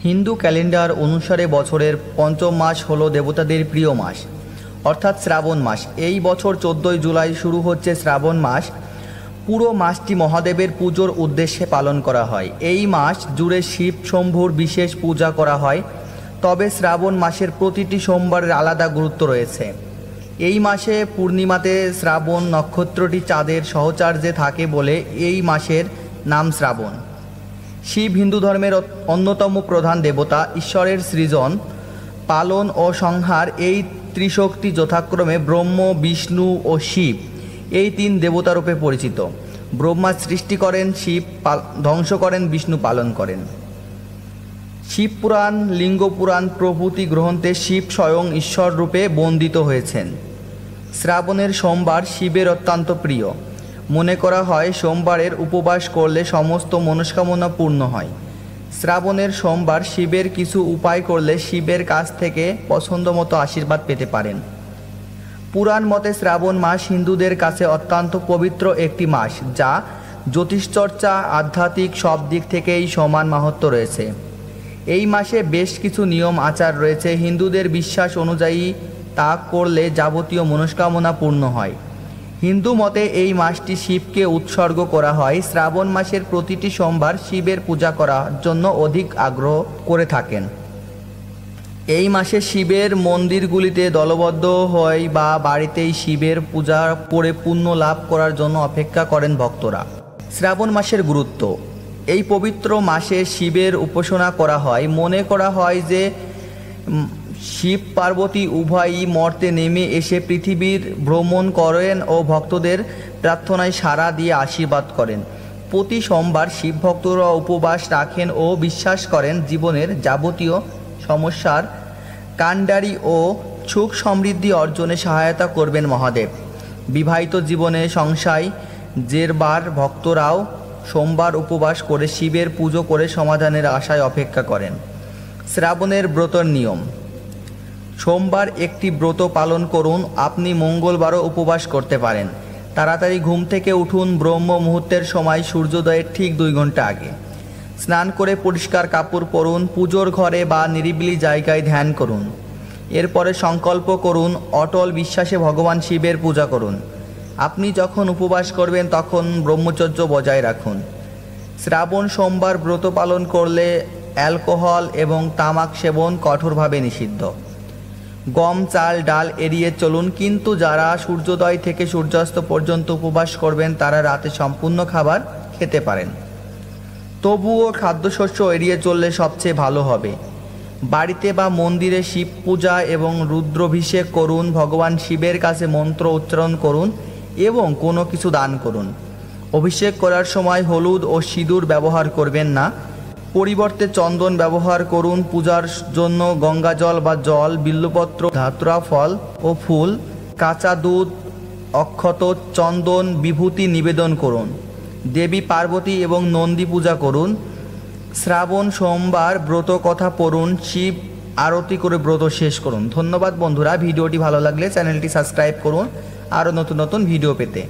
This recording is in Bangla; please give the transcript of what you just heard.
হিন্দু ক্যালেন্ডার অনুসারে বছরের পঞ্চম মাস হলো দেবতাদের প্রিয় মাস অর্থাৎ শ্রাবণ মাস। এই বছর 14 জুলাই শুরু হচ্ছে শ্রাবণ মাস। পুরো মাসটি মহাদেবের পুজোর উদ্দেশ্যে পালন করা হয়। এই মাস জুড়ে শিব শম্ভুর বিশেষ পূজা করা হয়। তবে শ্রাবণ মাসের প্রতিটি সোমবারের আলাদা গুরুত্ব রয়েছে। এই মাসে পূর্ণিমাতে শ্রাবণ নক্ষত্রটি চাঁদের সহচার্যে থাকে বলে এই মাসের নাম শ্রাবণ। শিব হিন্দু ধর্মের অন্যতম প্রধান দেবতা। ঈশ্বরের সৃজন, পালন ও সংহার এই ত্রিশক্তি যথাক্রমে ব্রহ্ম, বিষ্ণু ও শিব এই তিন দেবতারূপে পরিচিত। ব্রহ্মা সৃষ্টি করেন, শিব ধ্বংস করেন, বিষ্ণু পালন করেন। শিব পুরাণ, লিঙ্গ পুরাণ প্রভৃতি গ্রন্থে শিব স্বয়ং ঈশ্বর রূপে বন্দিত হয়েছেন। শ্রাবণের সোমবার শিবের অত্যন্ত প্রিয়। মনে করা হয় সোমবারের উপবাস করলে সমস্ত মনস্কামনা পূর্ণ হয়। শ্রাবণের সোমবার শিবের কিছু উপায় করলে শিবের কাছ থেকে পছন্দ মতো আশীর্বাদ পেতে পারেন। পুরাণ মতে শ্রাবণ মাস হিন্দুদের কাছে অত্যন্ত পবিত্র একটি মাস, যা জ্যোতিষচর্চা, আধ্যাত্মিক সব দিক থেকেই সমান মাহাত্ম্য রয়েছে। এই মাসে বেশ কিছু নিয়ম আচার রয়েছে। হিন্দুদের বিশ্বাস অনুযায়ী তা করলে যাবতীয় মনস্কামনা পূর্ণ হয়। হিন্দু মতে এই মাসটি শিবকে উৎসর্গ করা হয়। শ্রাবণ মাসের প্রতিটি সোমবার শিবের পূজা করার জন্য অধিক আগ্রহ করে থাকেন। এই মাসে শিবের মন্দিরগুলিতে দলবদ্ধ হয় বা বাড়িতেই শিবের পূজা করে পুণ্য লাভ করার জন্য অপেক্ষা করেন ভক্তরা। শ্রাবণ মাসের গুরুত্ব। এই পবিত্র মাসে শিবের উপাসনা করা হয়। মনে করা হয় যে শিব পার্বতী উভয়ই মর্তে নেমে এসে পৃথিবীর ভ্রমণ করেন ও ভক্তদের প্রার্থনায় সাড়া দিয়ে আশীর্বাদ করেন। প্রতি সোমবার শিব ভক্তরা উপবাস রাখেন ও বিশ্বাস করেন জীবনের যাবতীয় সমস্যার কাণ্ডারি ও সুখ সমৃদ্ধি অর্জনে সহায়তা করবেন মহাদেব। বিবাহিত জীবনে সংশয় জেরবার ভক্তরাও সোমবার উপবাস করে শিবের পুজো করে সমাধানের আশায় অপেক্ষা করেন। শ্রাবণের ব্রতর নিয়ম। সোমবার একটি ব্রত পালন করুন। আপনি মঙ্গলবারও উপবাস করতে পারেন। তাড়াতাড়ি ঘুম থেকে উঠুন। ব্রহ্ম মুহূর্তের সময় সূর্যোদয়ের ঠিক 2 ঘন্টা আগে। স্নান করে পরিষ্কার কাপড় পরুন। পুজোর ঘরে বা নিরিবিলি জায়গায় ধ্যান করুন। এরপরে সংকল্প করুন, অটল বিশ্বাসে ভগবান শিবের পূজা করুন। আপনি যখন উপবাস করবেন তখন ব্রহ্মচর্য বজায় রাখুন। শ্রাবণ সোমবার ব্রত পালন করলে অ্যালকোহল এবং তামাক সেবন কঠোরভাবে নিষিদ্ধ। গম, চাল, ডাল এড়িয়ে চলুন। কিন্তু যারা সূর্যোদয় থেকে সূর্যাস্ত পর্যন্ত উপবাস করবেন তারা রাতে সম্পূর্ণ খাবার খেতে পারেন। তবুও খাদ্যশস্য এড়িয়ে চললে সবচেয়ে ভালো হবে। বাড়িতে বা মন্দিরে শিব পূজা এবং রুদ্রাভিষেক করুন। ভগবান শিবের কাছে মন্ত্র উচ্চারণ করুন এবং কোনো কিছু দান করুন। অভিষেক করার সময় হলুদ ও সিঁদুর ব্যবহার করবেন না, পরিবর্তে চন্দন ব্যবহার করুন। পূজার জন্য গঙ্গাজল বা জল, বিল্বপত্র, ধাতুরা ফল ও ফুল, কাঁচা দুধ, অক্ষত, চন্দন, বিভূতি নিবেদন করুন। দেবী পার্বতী এবং নন্দী পূজা করুন। শ্রাবণ সোমবার ব্রত কথা পড়ুন। শিব আরতি করে ব্রত শেষ করুন। ধন্যবাদ বন্ধুরা। ভিডিওটি ভালো লাগলে চ্যানেলটি সাবস্ক্রাইব করুন আরও নতুন নতুন ভিডিও পেতে।